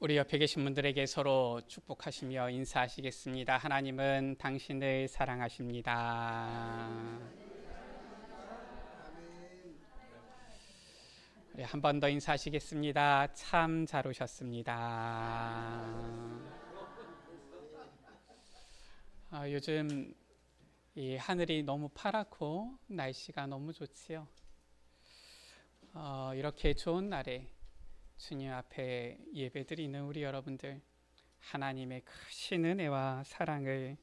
우리 옆에 계신 분들에게 서로 축복하시며 인사하시겠습니다. 하나님은 당신을 사랑하십니다. 한 번 더 인사하시겠습니다. 참 잘 오셨습니다. 요즘 이 하늘이 너무 파랗고 날씨가 너무 좋지요. 이렇게 좋은 날에 주님 앞에 예배드리는 우리 여러분들, 하나님의 크신 은혜와 사랑을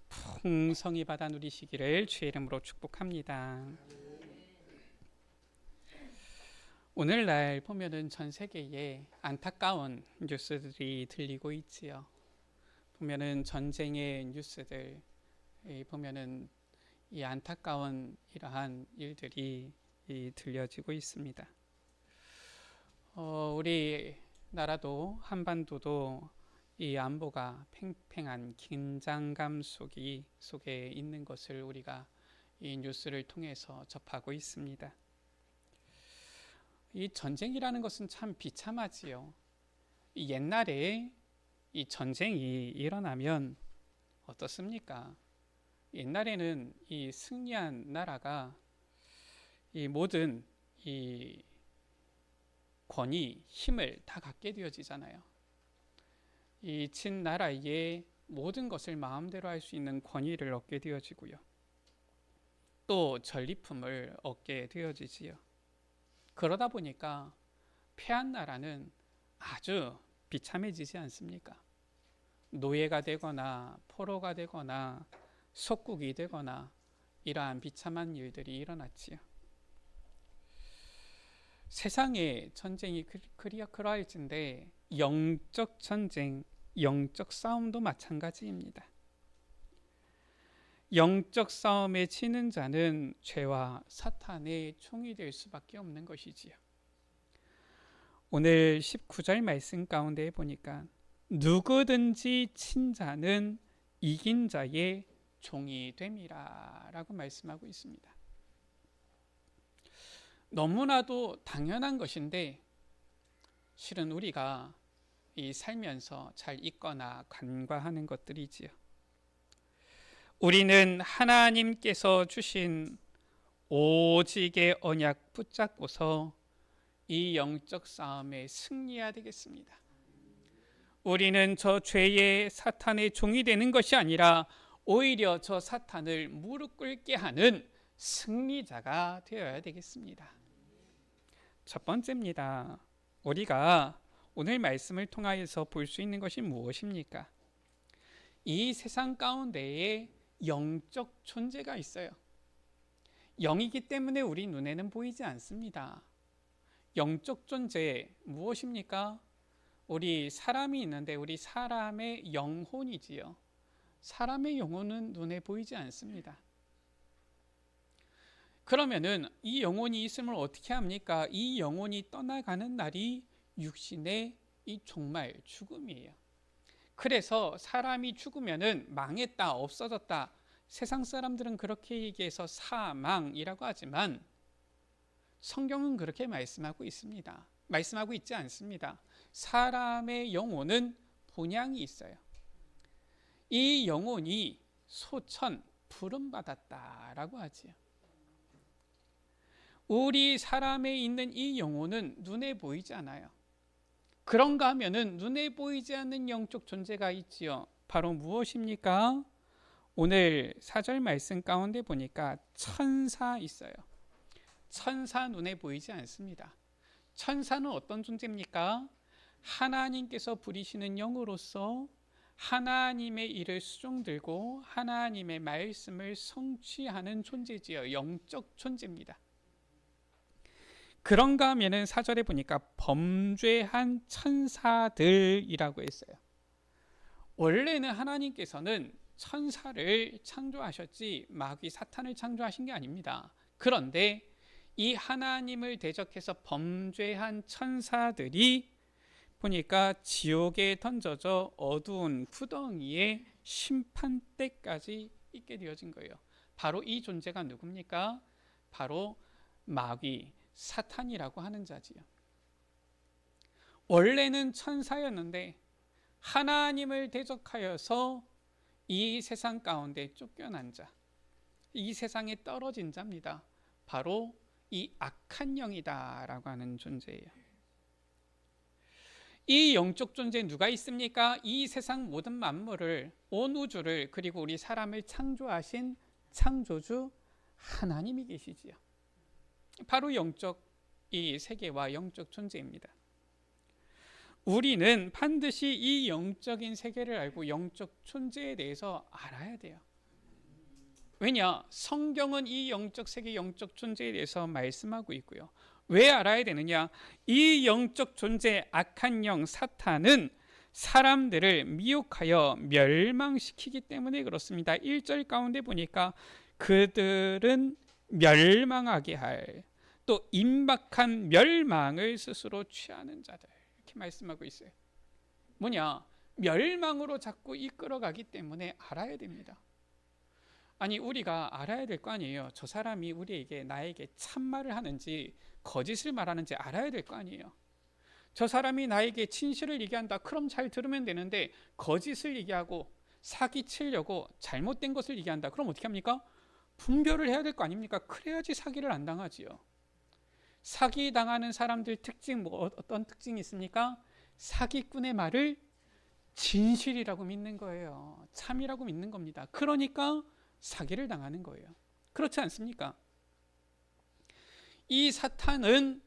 풍성히 받아 누리시기를 주의 이름으로 축복합니다. 오늘날 보면은 전 세계에 안타까운 뉴스들이 들리고 있지요. 보면은 전쟁의 뉴스들, 보면은 이 안타까운 이러한 일들이 들려지고 있습니다. 우리 나라도 한반도도 이 안보가 팽팽한 긴장감 속에 있는 것을 우리가 이 뉴스를 통해서 접하고 있습니다. 이 전쟁이라는 것은 참 비참하지요. 옛날에 이 전쟁이 일어나면 어떻습니까? 옛날에는 이 승리한 나라가 이 모든 이 권위, 힘을 다 갖게 되어지잖아요. 이 진나라의 모든 것을 마음대로 할 수 있는 권위를 얻게 되어지고요. 또 전리품을 얻게 되어지지요. 그러다 보니까 패한 나라는 아주 비참해지지 않습니까? 노예가 되거나 포로가 되거나 속국이 되거나 이러한 비참한 일들이 일어났지요. 세상의 전쟁이 그러할진데 영적 전쟁, 영적 싸움도 마찬가지입니다. 영적 싸움에 지는 자는 죄와 사탄의 종이 될 수밖에 없는 것이지요. 오늘 19절 말씀 가운데 보니까 누구든지 친 자는 이긴 자의 종이 됨이라 라고 말씀하고 있습니다. 너무나도 당연한 것인데 실은 우리가 이 살면서 잘 잊거나 간과하는 것들이지요. 우리는 하나님께서 주신 오직의 언약 붙잡고서 이 영적 싸움에 승리해야 되겠습니다. 우리는 저 죄의 사탄의 종이 되는 것이 아니라 오히려 저 사탄을 무릎 꿇게 하는 승리자가 되어야 되겠습니다. 첫 번째입니다. 우리가 오늘 말씀을 통하여서 볼 수 있는 것이 무엇입니까? 이 세상 가운데에 영적 존재가 있어요. 영이기 때문에 우리 눈에는 보이지 않습니다. 영적 존재 무엇입니까? 우리 사람이 있는데 우리 사람의 영혼이지요. 사람의 영혼은 눈에 보이지 않습니다. 그러면은 이 영혼이 있음을 어떻게 합니까? 이 영혼이 떠나가는 날이 육신의 이 종말 죽음이에요. 그래서 사람이 죽으면은 망했다, 없어졌다. 세상 사람들은 그렇게 얘기해서 사망이라고 하지만 성경은 그렇게 말씀하고 있습니다. 말씀하고 있지 않습니다. 사람의 영혼은 본향이 있어요. 이 영혼이 소천 부름받았다라고 하지요. 우리 사람에 있는 이 영혼은 눈에 보이지 않아요. 그런가 하면은 눈에 보이지 않는 영적 존재가 있지요. 바로 무엇입니까? 오늘 4절 말씀 가운데 보니까 천사 있어요. 천사 눈에 보이지 않습니다. 천사는 어떤 존재입니까? 하나님께서 부리시는 영으로서 하나님의 일을 수종들고 하나님의 말씀을 성취하는 존재지요. 영적 존재입니다. 그런가 하면은 4절에 보니까 범죄한 천사들이라고 했어요. 원래는 하나님께서는 천사를 창조하셨지 마귀 사탄을 창조하신 게 아닙니다. 그런데 이 하나님을 대적해서 범죄한 천사들이 보니까 지옥에 던져져 어두운 구덩이에 심판대까지 있게 되어진 거예요. 바로 이 존재가 누굽니까? 바로 마귀 사탄이라고 하는 자지요. 원래는 천사였는데 하나님을 대적하여서 이 세상 가운데 쫓겨난 자, 이 세상에 떨어진 자입니다. 바로 이 악한 영이다라고 하는 존재예요. 이 영적 존재 누가 있습니까? 이 세상 모든 만물을, 온 우주를, 그리고 우리 사람을 창조하신 창조주 하나님이 계시지요. 바로 영적 이 세계와 영적 존재입니다. 우리는 반드시 이 영적인 세계를 알고 영적 존재에 대해서 알아야 돼요. 왜냐? 성경은 이 영적 세계, 영적 존재에 대해서 말씀하고 있고요. 왜 알아야 되느냐? 이 영적 존재, 악한 영 사탄은 사람들을 미혹하여 멸망시키기 때문에 그렇습니다. 1절 가운데 보니까 그들은 멸망하게 할, 또 임박한 멸망을 스스로 취하는 자들, 이렇게 말씀하고 있어요. 뭐냐? 멸망으로 자꾸 이끌어가기 때문에 알아야 됩니다. 아니, 우리가 알아야 될 거 아니에요. 저 사람이 우리에게, 나에게 참말을 하는지 거짓을 말하는지 알아야 될 거 아니에요. 저 사람이 나에게 진실을 얘기한다, 그럼 잘 들으면 되는데 거짓을 얘기하고 사기치려고 잘못된 것을 얘기한다, 그럼 어떻게 합니까? 분별을 해야 될 거 아닙니까? 그래야지 사기를 안 당하지요. 사기 당하는 사람들 특징, 어떤 특징이 있습니까? 사기꾼의 말을 진실이라고 믿는 거예요. 참이라고 믿는 겁니다. 그러니까 사기를 당하는 거예요. 그렇지 않습니까? 이 사탄은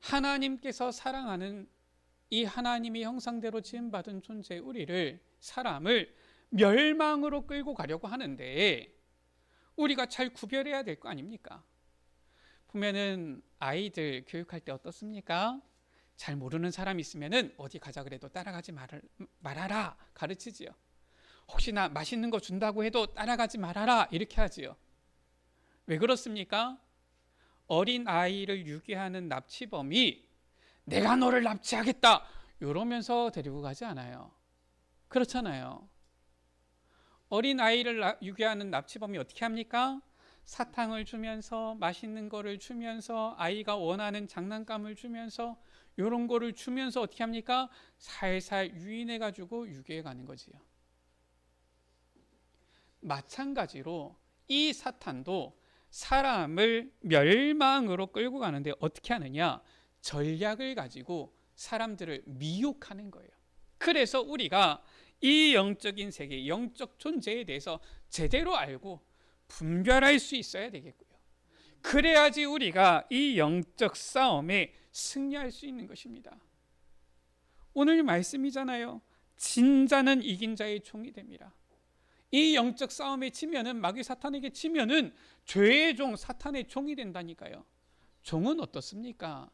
하나님께서 사랑하는 이 하나님의 형상대로 지음받은 존재 우리를, 사람을 멸망으로 끌고 가려고 하는데 우리가 잘 구별해야 될 거 아닙니까? 보면은 아이들 교육할 때 어떻습니까? 잘 모르는 사람 있으면은 어디 가자 그래도 따라가지 말아라 가르치지요. 혹시나 맛있는 거 준다고 해도 따라가지 말아라 이렇게 하지요. 왜 그렇습니까? 어린 아이를 유괴하는 납치범이 내가 너를 납치하겠다 이러면서 데리고 가지 않아요. 그렇잖아요. 어린 아이를 유괴하는 납치범이 어떻게 합니까? 사탕을 주면서, 맛있는 거를 주면서, 아이가 원하는 장난감을 주면서, 이런 거를 주면서 어떻게 합니까? 살살 유인해 가지고 유괴해 가는 거지요. 마찬가지로 이 사탄도 사람을 멸망으로 끌고 가는데 어떻게 하느냐? 전략을 가지고 사람들을 미혹하는 거예요. 그래서 우리가 이 영적인 세계, 영적 존재에 대해서 제대로 알고 분별할 수 있어야 되겠고요. 그래야지 우리가 이 영적 싸움에 승리할 수 있는 것입니다. 오늘 말씀이잖아요. 진자는 이긴 자의 종이 됩니다. 이 영적 싸움에 치면은, 마귀 사탄에게 치면은 죄의 종, 사탄의 종이 된다니까요. 종은 어떻습니까?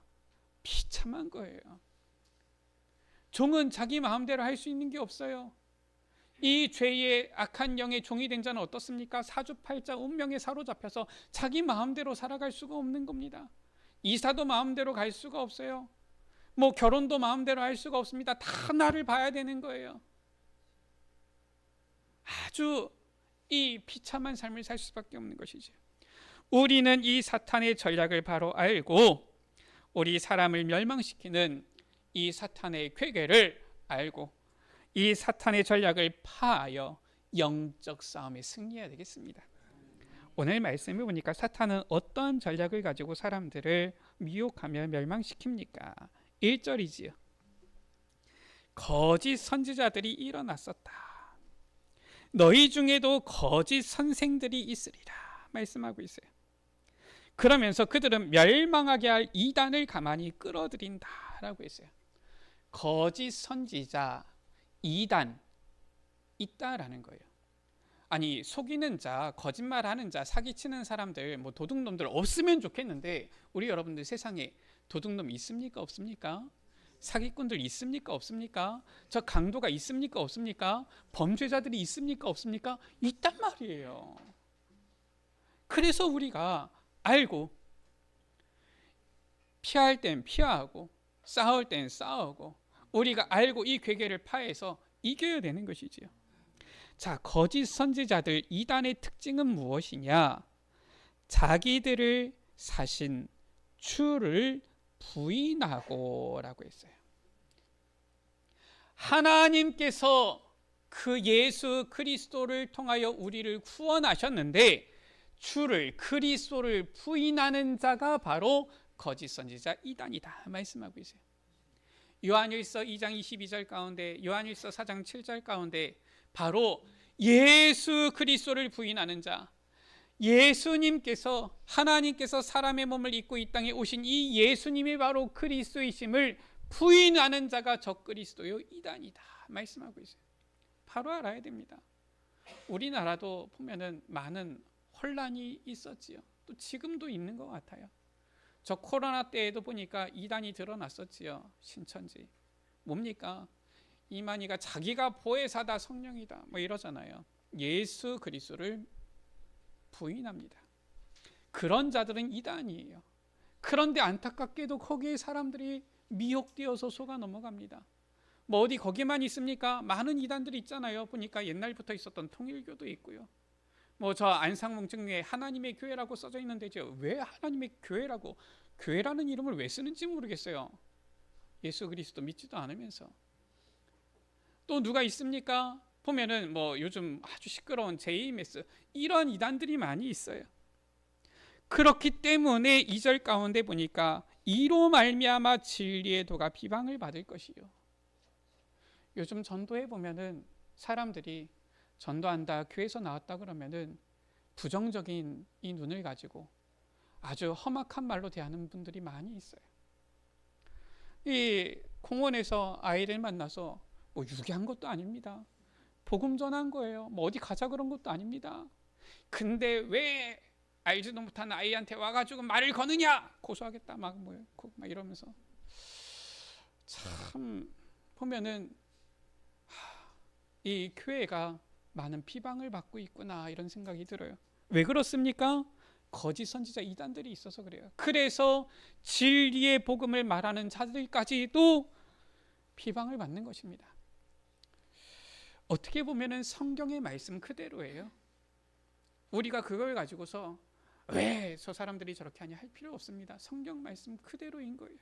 비참한 거예요. 종은 자기 마음대로 할 수 있는 게 없어요. 이 죄의 악한 영의 종이 된 자는 어떻습니까? 사주팔자 운명에 사로잡혀서 자기 마음대로 살아갈 수가 없는 겁니다. 이사도 마음대로 갈 수가 없어요. 뭐 결혼도 마음대로 할 수가 없습니다. 다 나를 봐야 되는 거예요. 아주 이 비참한 삶을 살 수밖에 없는 것이죠. 우리는 이 사탄의 전략을 바로 알고 우리 사람을 멸망시키는 이 사탄의 궤계를 알고 이 사탄의 전략을 파하여 영적 싸움에 승리해야 되겠습니다. 오늘 말씀을 보니까 사탄은 어떠한 전략을 가지고 사람들을 미혹하며 멸망시킵니까? 1절이지요. 거짓 선지자들이 일어났었다. 너희 중에도 거짓 선생들이 있으리라 말씀하고 있어요. 그러면서 그들은 멸망하게 할 이단을 가만히 끌어들인다라고 했어요. 거짓 선지자, 이단 있다라는 거예요. 아니, 속이는 자, 거짓말하는 자, 사기치는 사람들, 뭐 도둑놈들 없으면 좋겠는데 우리 여러분들 세상에 도둑놈 있습니까? 없습니까? 사기꾼들 있습니까? 없습니까? 저 강도가 있습니까? 없습니까? 범죄자들이 있습니까? 없습니까? 있단 말이에요. 그래서 우리가 알고 피할 땐 피하고 싸울 땐 싸우고 우리가 알고 이 괴계를 파해서 이겨야 되는 것이지요. 자, 거짓 선지자들 이단의 특징은 무엇이냐? 자기들을 사신 주를 부인하고 라고 했어요. 하나님께서 그 예수 그리스도를 통하여 우리를 구원하셨는데 주를 그리스도를 부인하는 자가 바로 거짓 선지자 이단이다 말씀하고 있어요. 요한일서 2장 22절 가운데, 요한일서 4장 7절 가운데 바로 예수 그리스도를 부인하는 자, 예수님께서, 하나님께서 사람의 몸을 입고 이 땅에 오신 이 예수님이 바로 그리스도이심을 부인하는 자가 적그리스도요 이단이다 말씀하고 있어요. 바로 알아야 됩니다. 우리나라도 보면은 많은 혼란이 있었지요. 또 지금도 있는 것 같아요. 저 코로나 때에도 보니까 이단이 드러났었지요. 신천지 뭡니까? 이만희가 자기가 보혜사다, 성령이다 뭐 이러잖아요. 예수 그리스도를 부인합니다. 그런 자들은 이단이에요. 그런데 안타깝게도 거기에 사람들이 미혹되어서 속아 넘어갑니다. 뭐 어디 거기만 있습니까? 많은 이단들이 있잖아요. 보니까 옛날부터 있었던 통일교도 있고요. 뭐 저 안상몽증에 하나님의 교회라고 써져 있는데죠. 왜 하나님의 교회라고, 교회라는 이름을 왜 쓰는지 모르겠어요. 예수 그리스도 믿지도 않으면서. 또 누가 있습니까? 보면은 뭐 요즘 아주 시끄러운 JMS 이런 이단들이 많이 있어요. 그렇기 때문에 2절 가운데 보니까 이로 말미암아 진리의 도가 비방을 받을 것이요. 요즘 전도에 보면은 사람들이 전도한다, 교회에서 나왔다 그러면은 부정적인 이 눈을 가지고 아주 험악한 말로 대하는 분들이 많이 있어요. 이 공원에서 아이를 만나서 뭐 유기한 것도 아닙니다. 복음 전한 거예요. 뭐 어디 가자 그런 것도 아닙니다. 근데 왜 알지도 못한 아이한테 와가지고 말을 거느냐, 고소하겠다 막 이러면서 참 보면은 이 교회가 많은 비방을 받고 있구나 이런 생각이 들어요. 왜 그렇습니까? 거짓 선지자 이단들이 있어서 그래요. 그래서 진리의 복음을 말하는 자들까지도 비방을 받는 것입니다. 어떻게 보면은 성경의 말씀 그대로예요. 우리가 그걸 가지고서 왜 저 사람들이 저렇게 하냐 할 필요 없습니다. 성경 말씀 그대로인 거예요.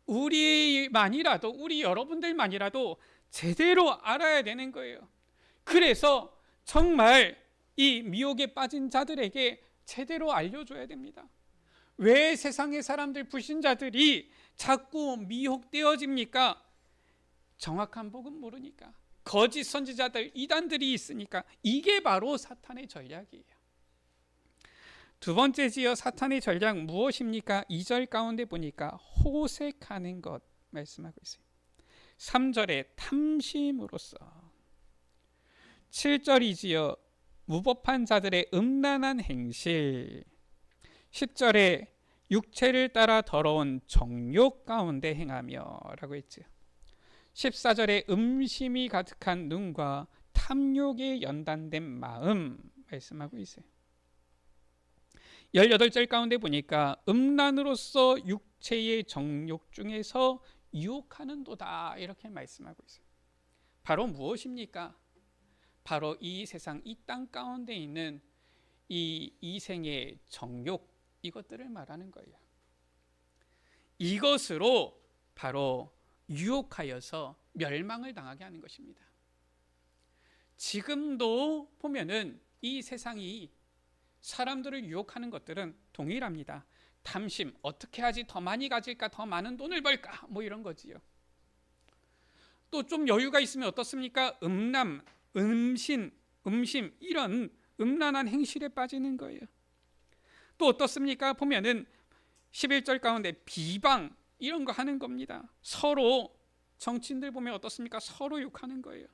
우리만이라도, 우리 여러분들만이라도 제대로 알아야 되는 거예요. 그래서 정말 이 미혹에 빠진 자들에게 제대로 알려줘야 됩니다. 왜 세상의 사람들, 불신자들이 자꾸 미혹되어집니까? 정확한 복음 모르니까. 거짓 선지자들, 이단들이 있으니까. 이게 바로 사탄의 전략이에요. 두 번째지요, 사탄의 전략 무엇입니까? 2절 가운데 보니까 호색하는 것 말씀하고 있어요. 3절에 탐심으로써, 7절이지요 무법한 자들의 음란한 행실, 10절에 육체를 따라 더러운 정욕 가운데 행하며 라고 했죠. 14절에 음심이 가득한 눈과 탐욕에 연단된 마음 말씀하고 있어요. 18절 가운데 보니까 음란으로서 육체의 정욕 중에서 유혹하는도다 이렇게 말씀하고 있어요. 바로 무엇입니까? 바로 이 세상, 이 땅 가운데 있는 이 이생의 정욕, 이것들을 말하는 거예요. 이것으로 바로 유혹하여서 멸망을 당하게 하는 것입니다. 지금도 보면은 이 세상이 사람들을 유혹하는 것들은 동일합니다. 탐심, 어떻게 하지 더 많이 가질까, 더 많은 돈을 벌까, 뭐 이런 거지요. 또 좀 여유가 있으면 어떻습니까? 음란, 음심 이런 음란한 행실에 빠지는 거예요. 또 어떻습니까? 보면은 11절 가운데 비방 이런 거 하는 겁니다. 서로 정치인들 보면 어떻습니까? 서로 욕하는 거예요.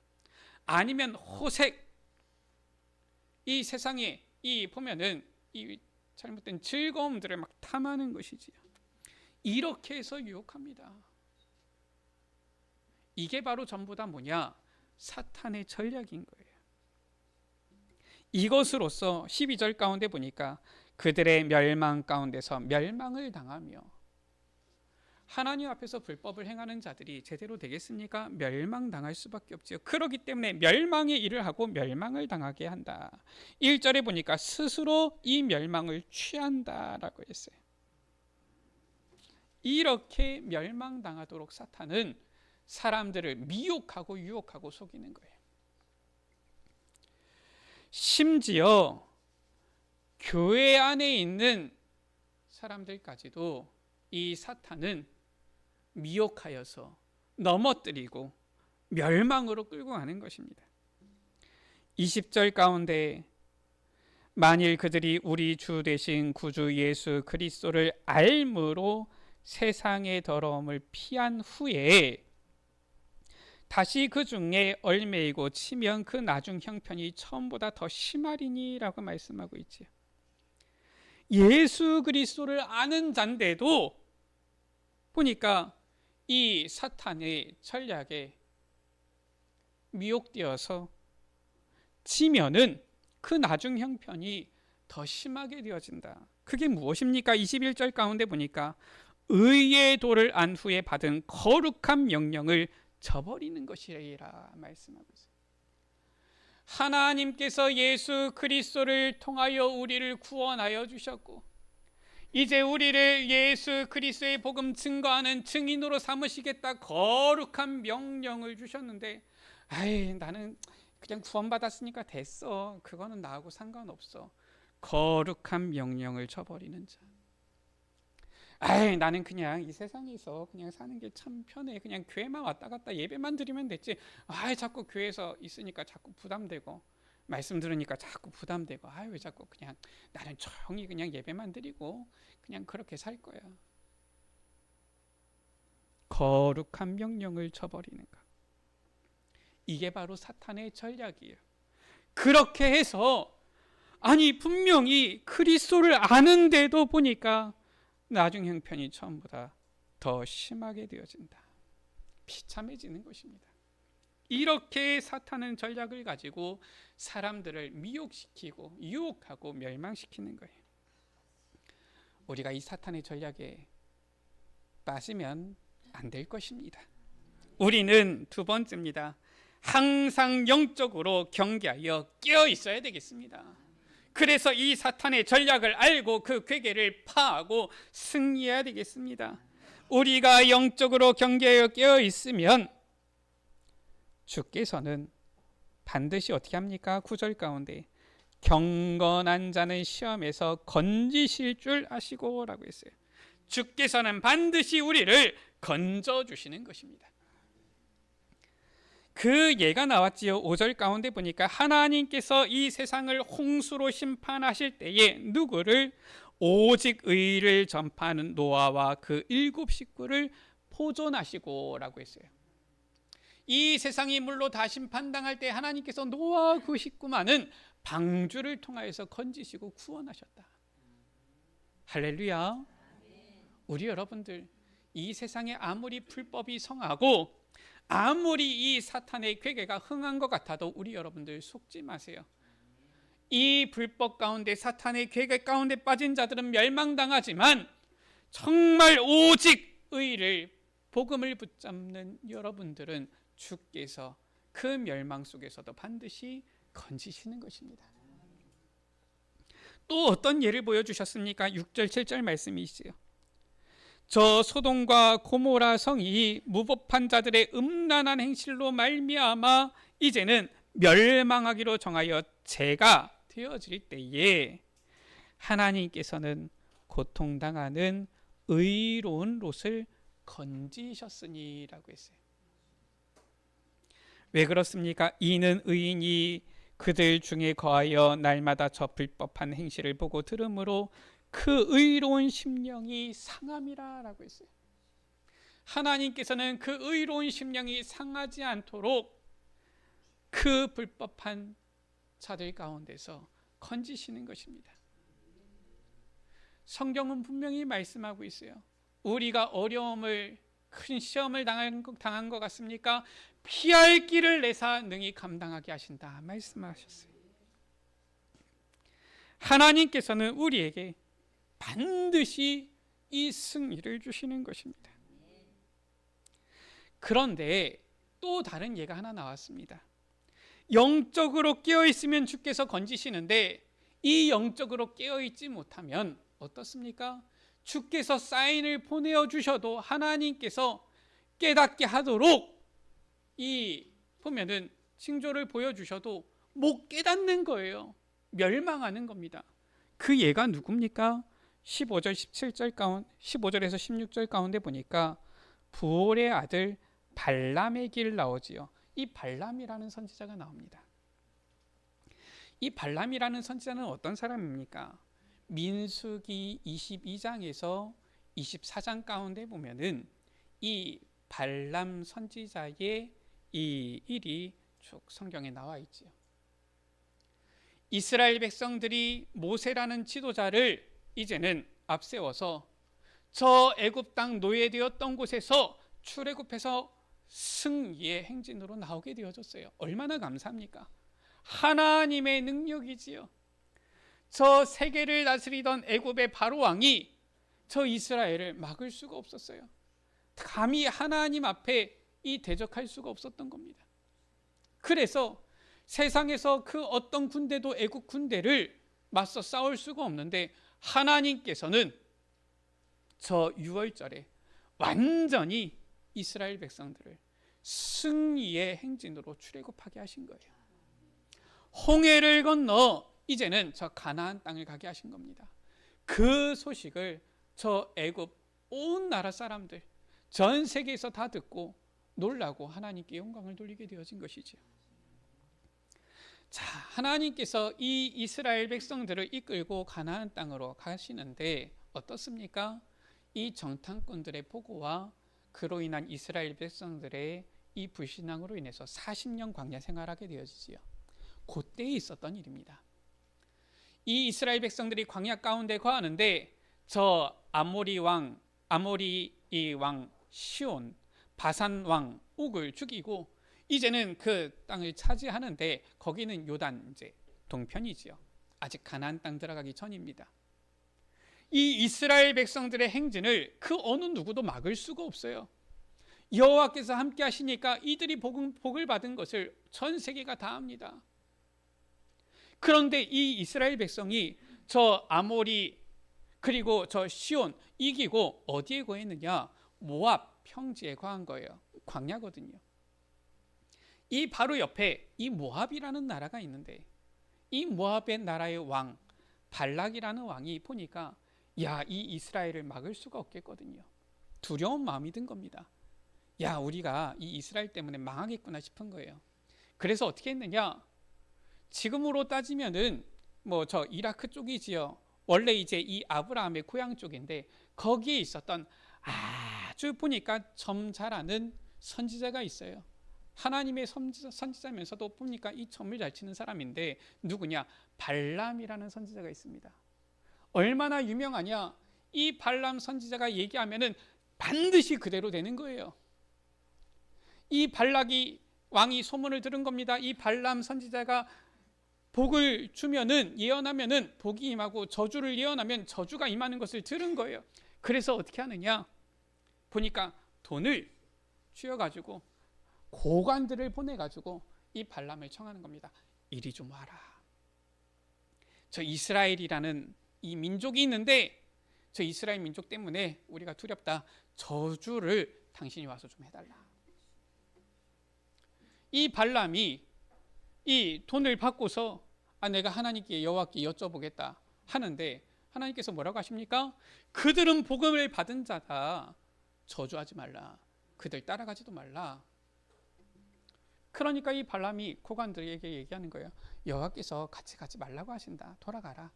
아니면 호색, 이 세상에 이 보면은 이 잘못된 즐거움들을 막 탐하는 것이지요. 이렇게 해서 유혹합니다. 이게 바로 전부 다 뭐냐? 사탄의 전략인 거예요. 이것으로서 12절 가운데 보니까 그들의 멸망 가운데서 멸망을 당하며, 하나님 앞에서 불법을 행하는 자들이 제대로 되겠습니까? 멸망당할 수밖에 없지요. 그렇기 때문에 멸망의 일을 하고 멸망을 당하게 한다. 1절에 보니까 스스로 이 멸망을 취한다라고 했어요. 이렇게 멸망당하도록 사탄은 사람들을 미혹하고 유혹하고 속이는 거예요. 심지어 교회 안에 있는 사람들까지도 이 사탄은 미혹하여서 넘어뜨리고 멸망으로 끌고 가는 것입니다. 20절 가운데 만일 그들이 우리 주 되신 구주 예수 그리스도를 알므로 세상의 더러움을 피한 후에 다시 그 중에 얽매이고 치면 그 나중 형편이 처음보다 더 심하리니 라고 말씀하고 있지요. 예수 그리스도를 아는 자인데도 보니까 이 사탄의 전략에 미혹되어서 지면은 그 나중 형편이 더 심하게 되어진다. 그게 무엇입니까? 21절 가운데 보니까 의의 도를 안 후에 받은 거룩한 명령을 저버리는 것이라 말씀하고 있어요. 하나님께서 예수 그리스도를 통하여 우리를 구원하여 주셨고 이제 우리를 예수 그리스도의 복음 증거하는 증인으로 삼으시겠다 거룩한 명령을 주셨는데 나는 그냥 구원받았으니까 됐어. 그거는 나하고 상관없어. 거룩한 명령을 저버리는 자. 나는 그냥 이 세상에서 그냥 사는 게 참 편해. 그냥 교회만 왔다 갔다 예배만 드리면 됐지. 자꾸 교회에서 있으니까 자꾸 부담되고 말씀 들으니까 자꾸 부담되고 왜 자꾸 그냥 나는 조용히 그냥 예배만 드리고 그냥 그렇게 살 거야. 거룩한 명령을 저버리는 것. 이게 바로 사탄의 전략이에요. 그렇게 해서 분명히 그리스도를 아는데도 보니까 나중 형편이 처음보다 더 심하게 되어진다. 비참해지는 것입니다. 이렇게 사탄은 전략을 가지고 사람들을 미혹시키고 유혹하고 멸망시키는 거예요. 우리가 이 사탄의 전략에 빠지면 안 될 것입니다. 우리는 두 번째입니다. 항상 영적으로 경계하여 깨어 있어야 되겠습니다. 그래서 이 사탄의 전략을 알고 그 괴계를 파하고 승리해야 되겠습니다. 우리가 영적으로 경계하여 깨어 있으면 주께서는 반드시 어떻게 합니까? 9절 가운데 경건한 자는 시험에서 건지실 줄 아시고 라고 했어요. 주께서는 반드시 우리를 건져주시는 것입니다. 그 예가 나왔지요. 5절 가운데 보니까 하나님께서 이 세상을 홍수로 심판하실 때에 누구를? 오직 의를 전파하는 노아와 그 7 식구를 보존하시고 라고 했어요. 이 세상이 물로 다 심판당할 때 하나님께서 노아와 그 식구만은 방주를 통하여서 건지시고 구원하셨다. 할렐루야. 우리 여러분들 이 세상에 아무리 불법이 성하고 아무리 이 사탄의 괴계가 흥한 것 같아도 우리 여러분들 속지 마세요. 이 불법 가운데 사탄의 괴계 가운데 빠진 자들은 멸망당하지만 정말 오직 의를 복음을 붙잡는 여러분들은 주께서 그 멸망 속에서도 반드시 건지시는 것입니다. 또 어떤 예를 보여주셨습니까? 6절 7절 말씀이 있어요. 저 소돔과 고모라 성이 무법한 자들의 음란한 행실로 말미암아 이제는 멸망하기로 정하여 죄가 되어질 때에 하나님께서는 고통당하는 의로운 롯을 건지셨으니라고 했어요. 왜 그렇습니까? 이는 의인이 그들 중에 거하여 날마다 저 불법한 행실을 보고 들으므로 그 의로운 심령이 상함이라 라고 했어요. 하나님께서는 그 의로운 심령이 상하지 않도록 그 불법한 자들 가운데서 건지시는 것입니다. 성경은 분명히 말씀하고 있어요. 우리가 어려움을 큰 시험을 당한 것 같습니까? 피할 길을 내사 능히 감당하게 하신다 말씀하셨어요. 하나님께서는 우리에게 반드시 이 승리를 주시는 것입니다. 그런데 또 다른 예가 하나 나왔습니다. 영적으로 깨어있으면 주께서 건지시는데 이 영적으로 깨어있지 못하면 어떻습니까? 주께서 사인을 보내어 주셔도 하나님께서 깨닫게 하도록 이 보면은 징조를 보여주셔도 못 깨닫는 거예요. 멸망하는 겁니다. 그 얘가 누굽니까? 15절 17절 가운데 15절에서 16절 가운데 보니까 부올의 아들 발람의 길 나오지요. 이 발람이라는 선지자가 나옵니다. 이 발람이라는 선지자는 어떤 사람입니까? 민수기 22장에서 24장 가운데 보면은 이 발람 선지자의 이 일이 쭉 성경에 나와 있지요. 이스라엘 백성들이 모세라는 지도자를 이제는 앞세워서 저 애굽 땅 노예되었던 곳에서 출애굽해서 승리의 행진으로 나오게 되어졌어요. 얼마나 감사합니까? 하나님의 능력이지요. 저 세계를 다스리던 애굽의 바로 왕이 저 이스라엘을 막을 수가 없었어요. 감히 하나님 앞에 이 대적할 수가 없었던 겁니다. 그래서 세상에서 그 어떤 군대도 애국 군대를 맞서 싸울 수가 없는데 하나님께서는 저 6월절에 완전히 이스라엘 백성들을 승리의 행진으로 출애굽하게 하신 거예요. 홍해를 건너 이제는 저 가나안 땅을 가게 하신 겁니다. 그 소식을 저 애굽 온 나라 사람들 전 세계에서 다 듣고 놀라고 하나님께 영광을 돌리게 되어진 것이죠. 자, 하나님께서 이 이스라엘 백성들을 이끌고 가나안 땅으로 가시는데 어떻습니까? 이 정탐꾼들의 보고와 그로 인한 이스라엘 백성들의 이 불신앙으로 인해서 40년 광야 생활하게 되어지지요. 그때에 있었던 일입니다. 이 이스라엘 백성들이 광야 가운데 거하는데 저 아모리 왕 시온, 바산 왕 옥을 죽이고 이제는 그 땅을 차지하는데 거기는 요단 이제 동편이지요. 아직 가나안 땅 들어가기 전입니다. 이 이스라엘 백성들의 행진을 그 어느 누구도 막을 수가 없어요. 여호와께서 함께 하시니까 이들이 복을 받은 것을 전 세계가 다 압니다. 그런데 이 이스라엘 백성이 저 아모리 그리고 저 시온 이기고 어디에 거했느냐? 모압 평지에 거한 거예요. 광야거든요. 이 바로 옆에 이 모압이라는 나라가 있는데 이 모압의 나라의 왕 발락이라는 왕이 보니까 야, 이 이스라엘을 막을 수가 없겠거든요. 두려운 마음이 든 겁니다. 야, 우리가 이 이스라엘 때문에 망하겠구나 싶은 거예요. 그래서 어떻게 했느냐? 지금으로 따지면은 뭐 저 이라크 쪽이지요. 원래 이제 이 아브라함의 고향 쪽인데 거기에 있었던 아주 보니까 점 잘하는 선지자가 있어요. 하나님의 선지자면서도 보니까 이 점을 잘 치는 사람인데 누구냐? 발람이라는 선지자가 있습니다. 얼마나 유명하냐? 이 발람 선지자가 얘기하면은 반드시 그대로 되는 거예요. 이 발락이 왕이 소문을 들은 겁니다. 이 발람 선지자가 복을 주면은 예언하면은 복이 임하고 저주를 예언하면 저주가 임하는 것을 들은 거예요. 그래서 어떻게 하느냐? 보니까 돈을 쥐어가지고 고관들을 보내가지고 이 발람을 청하는 겁니다. 이리 좀 와라. 저 이스라엘이라는 이 민족이 있는데 저 이스라엘 민족 때문에 우리가 두렵다. 저주를 당신이 와서 좀 해달라. 이 발람이 이 돈을 받고서 내가 하나님께 여호와께 여쭤보겠다 하는데 하나님께서 뭐라고 하십니까? 그들은 복음을 받은 자다. 저주하지 말라. 그들 따라가지도 말라. 그러니까 이 발람이 고관들에게 얘기하는 거예요. 여호와께서 같이 가지 말라고 하신다. 돌아가라.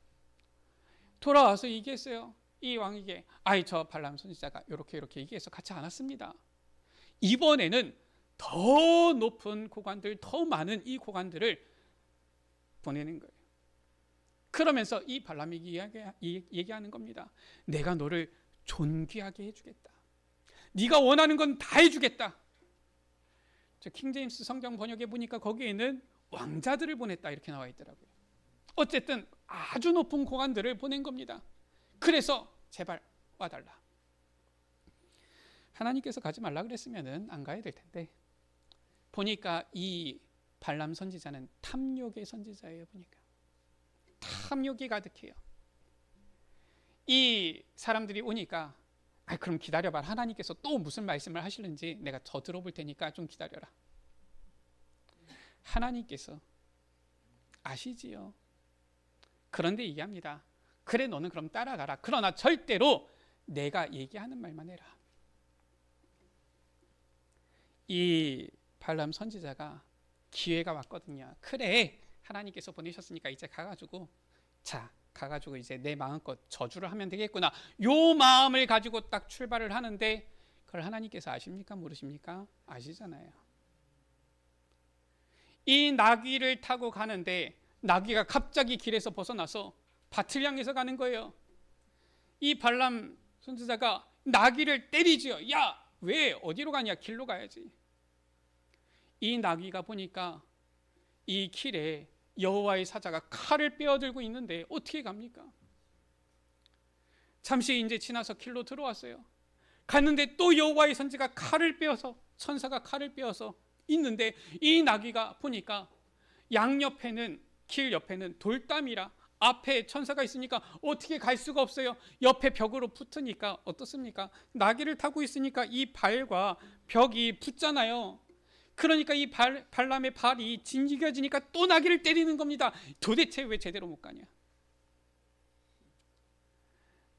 돌아와서 얘기했어요. 이 왕에게 저 발람 선지자가 이렇게 얘기해서 같이 안 왔습니다. 이번에는 더 높은 고관들, 더 많은 이 고관들을 보내는 거예요. 그러면서 이 발람이 얘기하는 겁니다. 내가 너를 존귀하게 해주겠다. 네가 원하는 건 다 해주겠다. 저 킹제임스 성경 번역에 보니까 거기에는 왕자들을 보냈다 이렇게 나와 있더라고요. 어쨌든 아주 높은 고관들을 보낸 겁니다. 그래서 제발 와달라. 하나님께서 가지 말라 그랬으면 안 가야 될 텐데 보니까 이 발람 선지자는 탐욕의 선지자예요. 보니까 탐욕이 가득해요. 이 사람들이 오니까 그럼 기다려봐. 하나님께서 또 무슨 말씀을 하시는지 내가 더 들어볼 테니까 좀 기다려라. 하나님께서 아시지요. 그런데 얘기합니다. 그래 너는 그럼 따라가라. 그러나 절대로 내가 얘기하는 말만 해라. 이 발람 선지자가 기회가 왔거든요. 그래 하나님께서 보내셨으니까 이제 가가지고 이제 내 마음껏 저주를 하면 되겠구나. 요 마음을 가지고 딱 출발을 하는데 그걸 하나님께서 아십니까? 모르십니까? 아시잖아요. 이 나귀를 타고 가는데 나귀가 갑자기 길에서 벗어나서 밭을 향해서 가는 거예요. 이 발람 선지자가 나귀를 때리지요. 야, 왜 어디로 가냐? 길로 가야지. 이 나귀가 보니까 이 길에 여호와의 사자가 칼을 빼어들고 있는데 어떻게 갑니까? 잠시 이제 지나서 길로 들어왔어요. 갔는데 또 여호와의 선지가 천사가 칼을 빼어서 있는데 이 나귀가 보니까 길 옆에는 돌담이라 앞에 천사가 있으니까 어떻게 갈 수가 없어요. 옆에 벽으로 붙으니까 어떻습니까? 나귀를 타고 있으니까 이 발과 벽이 붙잖아요. 그러니까 이 발람의 발이 진지겨지니까 또 나귀를 때리는 겁니다. 도대체 왜 제대로 못 가냐?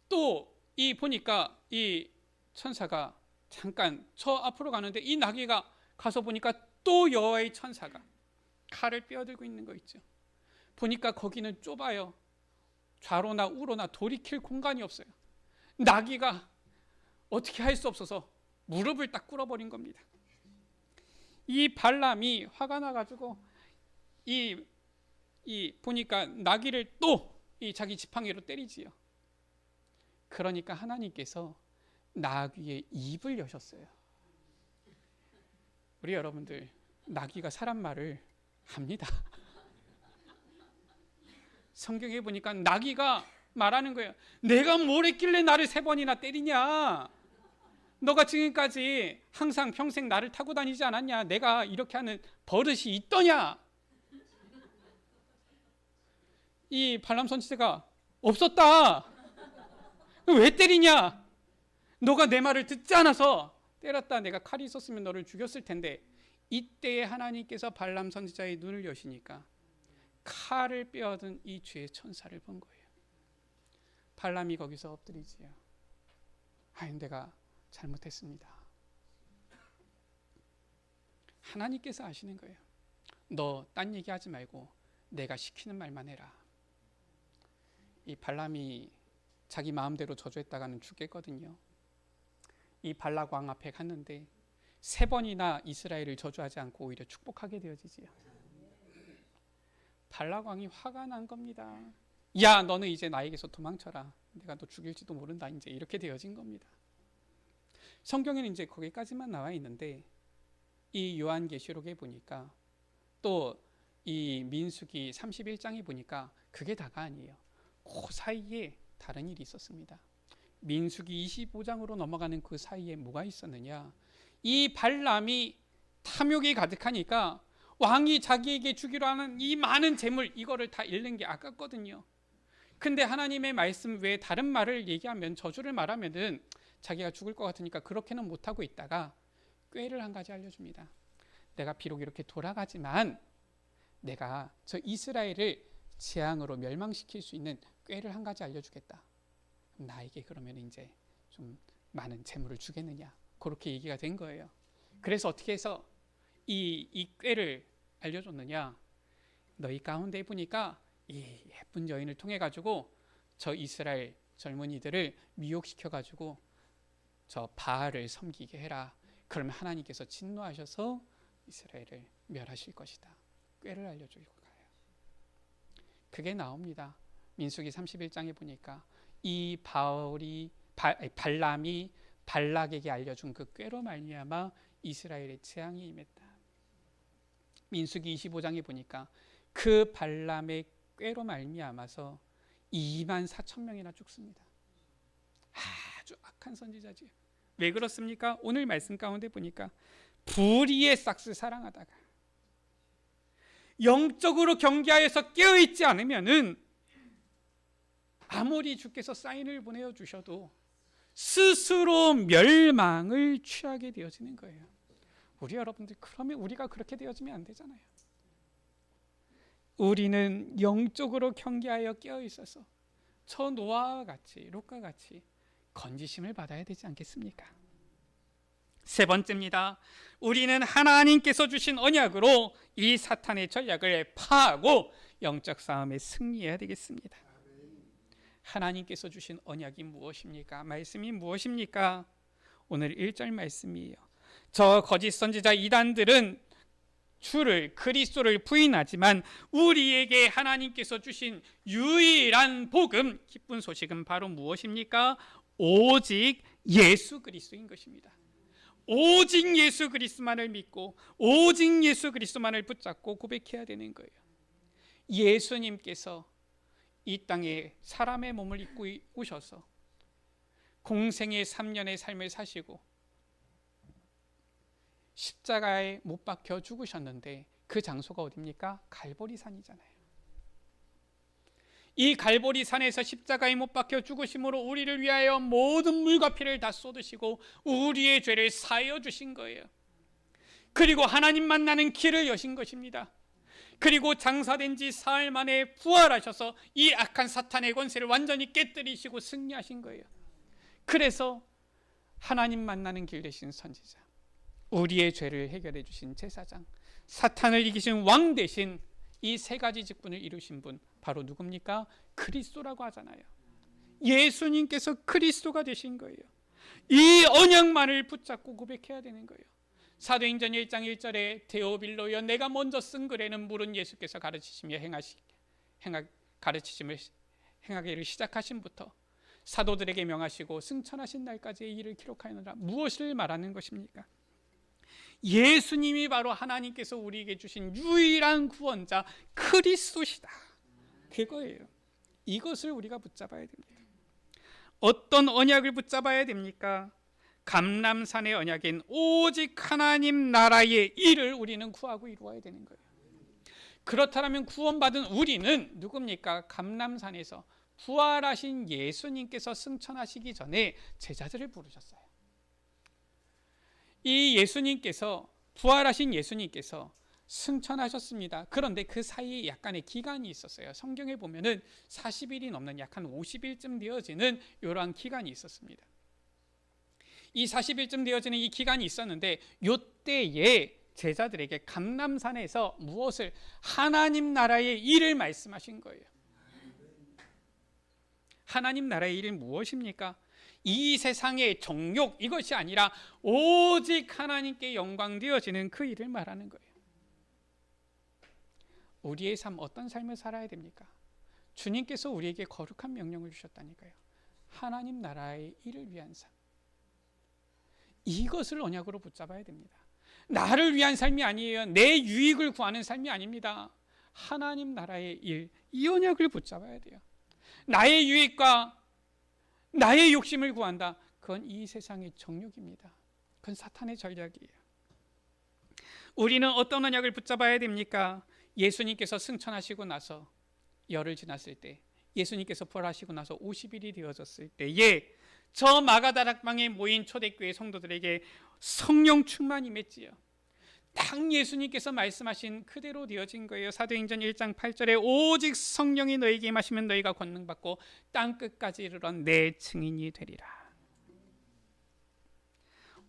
또 보니까 이 천사가 잠깐 저 앞으로 가는데 이 나귀가 가서 보니까 또 여호와의 천사가 칼을 빼어들고 있는 거 있죠. 보니까 거기는 좁아요. 좌로나 우로나 돌이킬 공간이 없어요. 나귀가 어떻게 할 수 없어서 무릎을 딱 꿇어버린 겁니다. 이 발람이 화가 나가지고 보니까 나귀를 또 자기 지팡이로 때리지요. 그러니까 하나님께서 나귀의 입을 여셨어요. 우리 여러분들 나귀가 사람 말을 합니다. 성경에 보니까 나귀가 말하는 거예요. 내가 뭘 했길래 나를 3번이나 때리냐? 너가 지금까지 항상 평생 나를 타고 다니지 않았냐? 내가 이렇게 하는 버릇이 있더냐? 이 발람 선지자가 없었다. 왜 때리냐? 너가 내 말을 듣지 않아서 때렸다. 내가 칼이 있었으면 너를 죽였을 텐데. 이때에 하나님께서 발람 선지자의 눈을 여시니까 칼을 빼어든 이 주의 천사를 본 거예요. 발람이 거기서 엎드리지요. 내가 잘못했습니다. 하나님께서 아시는 거예요. 너 딴 얘기하지 말고 내가 시키는 말만 해라. 이 발람이 자기 마음대로 저주했다가는 죽겠거든요. 이 발락 왕 앞에 갔는데 3번이나 이스라엘을 저주하지 않고 오히려 축복하게 되어지지요. 발락 왕이 화가 난 겁니다. 야, 너는 이제 나에게서 도망쳐라. 내가 너 죽일지도 모른다. 이제 이렇게 되어진 겁니다. 성경에는 이제 거기까지만 나와 있는데 이 요한계시록에 보니까 또 이 민수기 31장에 보니까 그게 다가 아니에요. 그 사이에 다른 일이 있었습니다. 민수기 25장으로 넘어가는 그 사이에 뭐가 있었느냐? 이 발람이 탐욕이 가득하니까 왕이 자기에게 주기로 하는 이 많은 재물 이거를 다 잃는 게 아깝거든요. 근데 하나님의 말씀 외에 다른 말을 얘기하면 저주를 말하면은 자기가 죽을 것 같으니까 그렇게는 못하고 있다가 꾀를 한 가지 알려줍니다. 내가 비록 이렇게 돌아가지만 내가 저 이스라엘을 재앙으로 멸망시킬 수 있는 꾀를 한 가지 알려주겠다. 나에게 그러면 이제 좀 많은 재물을 주겠느냐. 그렇게 얘기가 된 거예요. 그래서 어떻게 해서 이 꾀를 알려줬느냐. 너희 가운데 보니까 이 예쁜 여인을 통해 가지고 저 이스라엘 젊은이들을 미혹시켜 가지고 저 바알을 섬기게 해라. 그러면 하나님께서 진노하셔서 이스라엘을 멸하실 것이다. 꾀를 알려주고 가요. 그게 나옵니다. 민수기 31장에 보니까 이 발람이 발락에게 알려준 그 꾀로 말미암아 이스라엘의 재앙이 임했다. 민수기 25장에 보니까 그 발람의 꾀로 말미암아서 24,000명이나 죽습니다. 아주 악한 선지자지요. 왜 그렇습니까? 오늘 말씀 가운데 보니까 불의의 싹스 사랑하다가 영적으로 경계하여서 깨어있지 않으면은 아무리 주께서 사인을 보내어 주셔도 스스로 멸망을 취하게 되어지는 거예요. 우리 여러분들 그러면 우리가 그렇게 되어지면 안 되잖아요. 우리는 영적으로 경계하여 깨어 있어서 저 노아와 같이, 롯과 같이 건지심을 받아야 되지 않겠습니까? 세 번째입니다. 우리는 하나님께서 주신 언약으로 이 사탄의 전략을 파하고 영적 싸움에 승리해야 되겠습니다. 하나님께서 주신 언약이 무엇입니까? 말씀이 무엇입니까? 오늘 1절 말씀이에요. 저 거짓 선지자 이단들은 주를, 그리스도를 부인하지만 우리에게 하나님께서 주신 유일한 복음, 기쁜 소식은 바로 무엇입니까? 오직 예수 그리스도인 것입니다. 오직 예수 그리스도만을 믿고 오직 예수 그리스도만을 붙잡고 고백해야 되는 거예요. 예수님께서 이 땅에 사람의 몸을 입고 오셔서 공생의 3년의 삶을 사시고 십자가에 못 박혀 죽으셨는데 그 장소가 어디입니까? 갈보리산이잖아요. 이 갈보리산에서 십자가에 못 박혀 죽으심으로 우리를 위하여 모든 물과 피를 다 쏟으시고 우리의 죄를 사하여 주신 거예요. 그리고 하나님 만나는 길을 여신 것입니다. 그리고 장사된 지 사흘 만에 부활하셔서 이 악한 사탄의 권세를 완전히 깨뜨리시고 승리하신 거예요. 그래서 하나님 만나는 길 되신 선지자, 우리의 죄를 해결해 주신 제사장, 사탄을 이기신 왕 대신 이 세 가지 직분을 이루신 분 바로 누굽니까? 그리스도라고 하잖아요. 예수님께서 그리스도가 되신 거예요. 이 언약만을 붙잡고 고백해야 되는 거예요. 사도행전 1장 1절에 데오빌로여 내가 먼저 쓴 글에는 물은 예수께서 가르치시며 가르치심을 행하기를 시작하신부터 사도들에게 명하시고 승천하신 날까지의 일을 기록하였느라. 무엇을 말하는 것입니까? 예수님이 바로 하나님께서 우리에게 주신 유일한 구원자 그리스도시다. 그거예요. 이것을 우리가 붙잡아야 됩니다. 어떤 언약을 붙잡아야 됩니까? 감람산의 언약인 오직 하나님 나라의 일을 우리는 구하고 이루어야 되는 거예요. 그렇다면 구원받은 우리는 누굽니까? 감람산에서 부활하신 예수님께서 승천하시기 전에 제자들을 부르셨어요. 이 예수님께서, 부활하신 예수님께서 승천하셨습니다. 그런데 그 사이에 약간의 기간이 있었어요. 성경에 보면은 40일이 넘는 약 한 50일쯤 되어지는 이러한 기간이 있었습니다. 이 40일쯤 되어지는 이 기간이 있었는데 이때에 제자들에게 감람산에서 무엇을? 하나님 나라의 일을 말씀하신 거예요. 하나님 나라의 일은 무엇입니까? 이 세상의 정욕, 이것이 아니라 오직 하나님께 영광 되어지는 그 일을 말하는 거예요. 우리의 삶, 어떤 삶을 살아야 됩니까? 주님께서 우리에게 거룩한 명령을 주셨다니까요. 하나님 나라의 일을 위한 삶, 이것을 언약으로 붙잡아야 됩니다. 나를 위한 삶이 아니에요. 내 유익을 구하는 삶이 아닙니다. 하나님 나라의 일, 이 언약을 붙잡아야 돼요. 나의 유익과 나의 욕심을 구한다. 그건 이 세상의 정욕입니다. 그건 사탄의 전략이에요. 우리는 어떤 언약을 붙잡아야 됩니까? 예수님께서 승천하시고 나서 열흘 지났을 때, 예수님께서 부활하시고 나서 50일이 되어졌을 때에 저 마가다락방에 모인 초대교회 성도들에게 성령 충만이 임했지요. 딱 예수님께서 말씀하신 그대로 되어진 거예요. 사도행전 1장 8절에 오직 성령이 너에게 임하시면 너희가 권능받고 땅끝까지 이르러 내 증인이 되리라.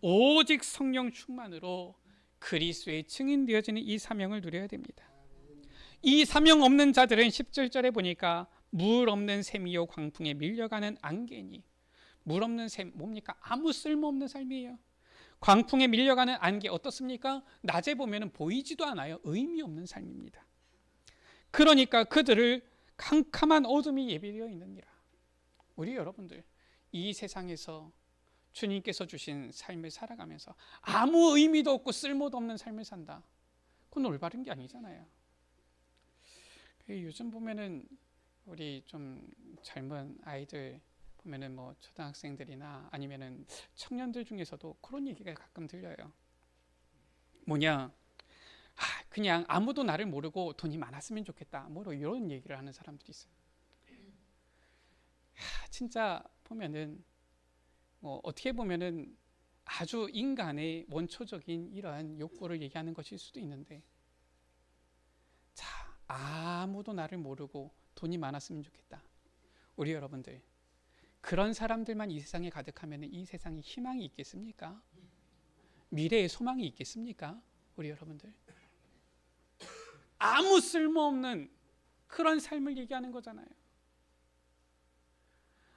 오직 성령 충만으로 그리스도의 증인 되어지는 이 사명을 누려야 됩니다. 이 사명 없는 자들은 17절에 보니까 물 없는 샘이요 광풍에 밀려가는 안개니. 물 없는 샘 뭡니까? 아무 쓸모없는 삶이에요. 광풍에 밀려가는 안개 어떻습니까? 낮에 보면 보이지도 않아요. 의미 없는 삶입니다. 그러니까 그들을 캄캄한 어둠이 예비되어 있느니라. 우리 여러분들 이 세상에서 주님께서 주신 삶을 살아가면서 아무 의미도 없고 쓸모도 없는 삶을 산다. 그건 올바른 게 아니잖아요. 요즘 보면은 우리 좀 젊은 아이들 보면은 뭐 초등학생들이나 아니면은 청년들 중에서도 그런 얘기가 가끔 들려요. 뭐냐? 그냥 아무도 나를 모르고 돈이 많았으면 좋겠다. 뭐 이런 얘기를 하는 사람들이 있어요. 진짜 보면은 어떻게 보면은 아주 인간의 원초적인 이러한 욕구를 얘기하는 것일 수도 있는데, 자, 아무도 나를 모르고 돈이 많았으면 좋겠다. 우리 여러분들, 그런 사람들만 이 세상에 가득하면 이 세상에 희망이 있겠습니까? 미래에 소망이 있겠습니까? 우리 여러분들, 아무 쓸모없는 그런 삶을 얘기하는 거잖아요.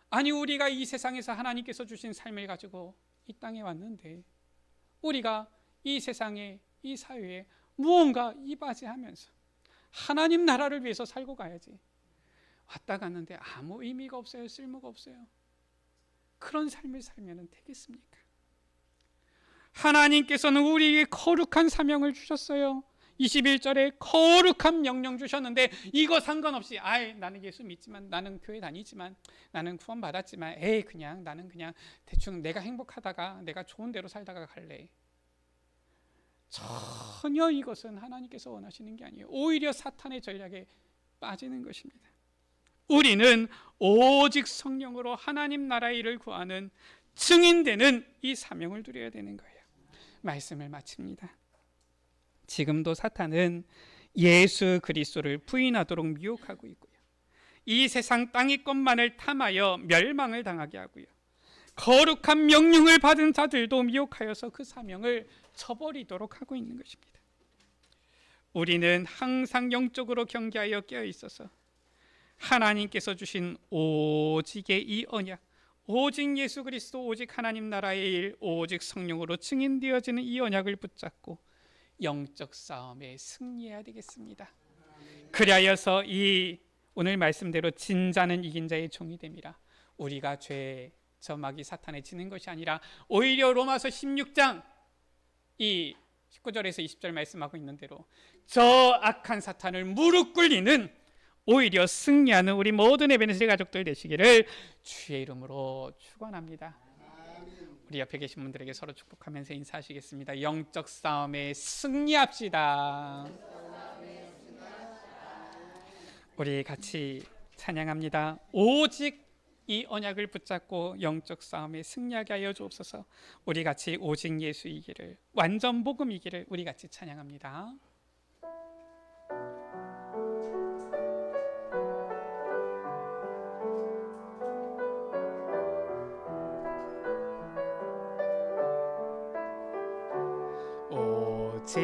아니, 우리가 이 세상에서 하나님께서 주신 삶을 가지고 이 땅에 왔는데 우리가 이 세상에, 이 사회에 무언가 이바지하면서 하나님 나라를 위해서 살고 가야지. 왔다 갔는데 아무 의미가 없어요. 쓸모가 없어요. 그런 삶을 살면 되겠습니까? 하나님께서는 우리에게 거룩한 사명을 주셨어요. 21절에 거룩한 명령 주셨는데 이거 상관없이 나는 예수 믿지만, 나는 교회 다니지만, 나는 구원 받았지만, 나는 그냥 대충 내가 행복하다가 내가 좋은 대로 살다가 갈래. 전혀 이것은 하나님께서 원하시는 게 아니에요. 오히려 사탄의 전략에 빠지는 것입니다. 우리는 오직 성령으로 하나님 나라의 일을 구하는 증인되는 이 사명을 누려야 되는 거예요. 말씀을 마칩니다. 지금도 사탄은 예수 그리스도를 부인하도록 미혹하고 있고요. 이 세상 땅의 것만을 탐하여 멸망을 당하게 하고요. 거룩한 명령을 받은 자들도 미혹하여서 그 사명을 저버리도록 하고 있는 것입니다. 우리는 항상 영적으로 경계하여 깨어 있어서 하나님께서 주신 오직의 이 언약, 오직 예수 그리스도, 오직 하나님 나라의 일, 오직 성령으로 증인되어지는 이 언약을 붙잡고 영적 싸움에 승리해야 되겠습니다. 그리하여서 이 오늘 말씀대로 진자는 이긴 자의 종이 됨이라. 우리가 죄, 저 마귀 사탄에 지는 것이 아니라 오히려 로마서 16장 이 19절에서 20절 말씀하고 있는 대로 저 악한 사탄을 무릎 꿇리는, 오히려 승리하는 우리 모든 에베네셀 가족들 되시기를 주의 이름으로 축원합니다. 우리 옆에 계신 분들에게 서로 축복하면서 인사하시겠습니다. 영적 싸움에 승리합시다. 우리 같이 찬양합니다. 오직 이 언약을 붙잡고 영적 싸움에 승리하게 하여 주옵소서. 우리 같이 오직 예수이기를, 완전 복음이기를 우리 같이 찬양합니다. 오직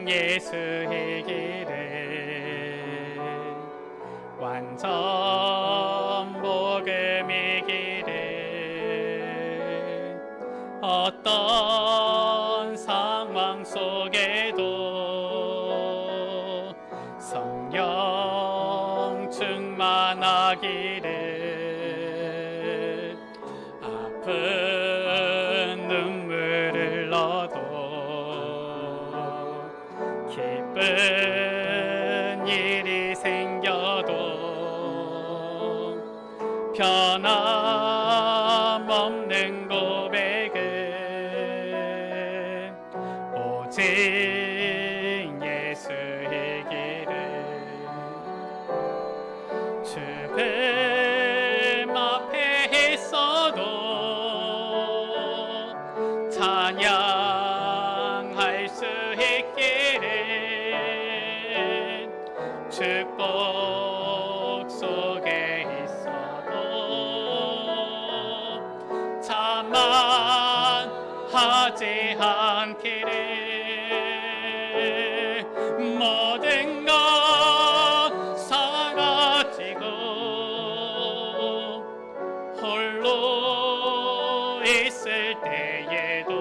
예수의 길을, 완전 복음의 길을, 어떤 상황 속에도 성령 충만하기를, 아픈 눈물을 흘러도 기쁜 일이 생겨도 변함없는 고백은 오직 예수의 길을, 죽음 앞에 있어도 찬양할 수 있기를, 축복 속에 있어도 자만하지 않기를, 모든 것 사라지고 홀로 있을 때에도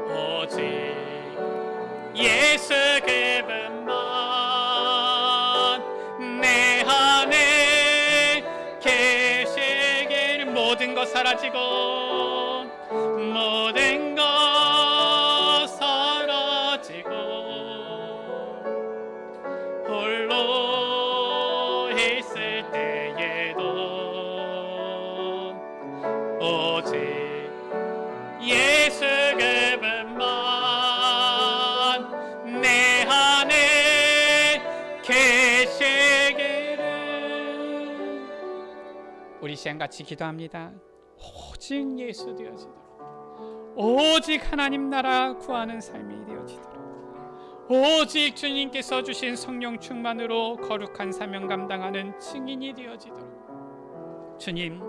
오직 예수 그분만 내 안에 계시길, 모든 것 사라지고 모든 것 사라지고 홀로 있을 때에도 오직 예수 그분만 내 안에 계시기를. 우리 시간 같이 기도합니다. 오직 예수 되어지도록, 오직 하나님 나라 구하는 삶이 되어지도록, 오직 주님께서 주신 성령 충만으로 거룩한 사명 감당하는 증인이 되어지도록 주님,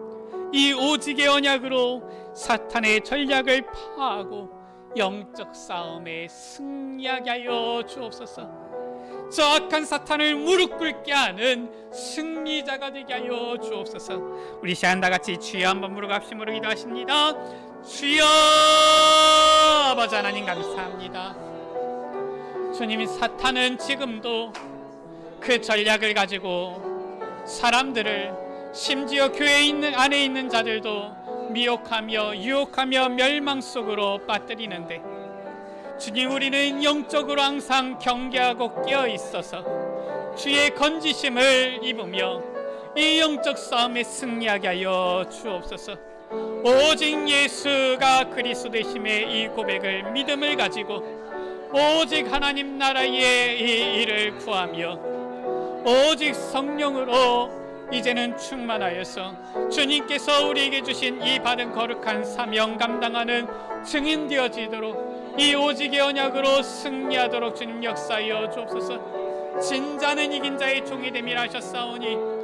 이 오직의 언약으로 사탄의 전략을 파하고 영적 싸움에 승리하게 하여 주옵소서. 저 악한 사탄을 무릎 꿇게 하는 승리자가 되게 하여 주옵소서. 우리 시간 다 같이 주여 한번 무릎 합심으로 기도하십니다. 주여, 아버지 하나님 감사합니다. 주님, 사탄은 지금도 그 전략을 가지고 사람들을, 심지어 교회에 안에 있는 자들도 미혹하며 유혹하며 멸망 속으로 빠뜨리는데, 주님, 우리는 영적으로 항상 경계하고 깨어 있어서 주의 건지심을 입으며 이 영적 싸움에 승리하게 하여 주옵소서. 오직 예수가 그리스도 되심의 이 고백을, 믿음을 가지고 오직 하나님 나라의 이 일을 구하며 오직 성령으로 이제는 충만하여서 주님께서 우리에게 주신 이 받은 거룩한 사명 감당하는 증인 되어지도록 이 오직의 언약으로 승리하도록 주님 역사하여 주옵소서. 진자는 이긴 자의 종이 됨이라 하셨사오니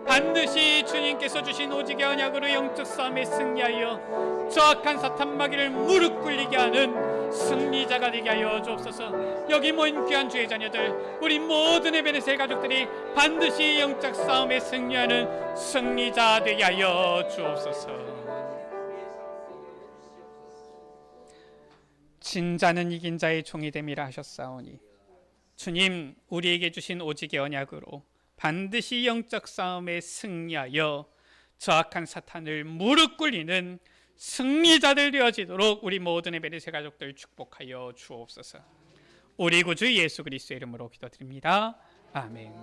반드시 주님께서 주신 오직의 언약으로 영적 싸움에 승리하여 저 악한 사탄 마귀를 무릎 꿇리게 하는 승리자가 되게 하여 주옵소서. 여기 모인 귀한 주의 자녀들, 우리 모든 에베네셀 가족들이 반드시 영적 싸움에 승리하는 승리자 되게 하여 주옵소서. 진자는 이긴 자의 종이 됨이라 하셨사오니 주님, 우리에게 주신 오직의 언약으로 반드시 영적 싸움에 승리하여 저 악한 사탄을 무릎 꿇리는 승리자들 되어지도록 우리 모든 에베네셀 가족들 축복하여 주옵소서. 우리 구주 예수 그리스도의 이름으로 기도드립니다. 아멘.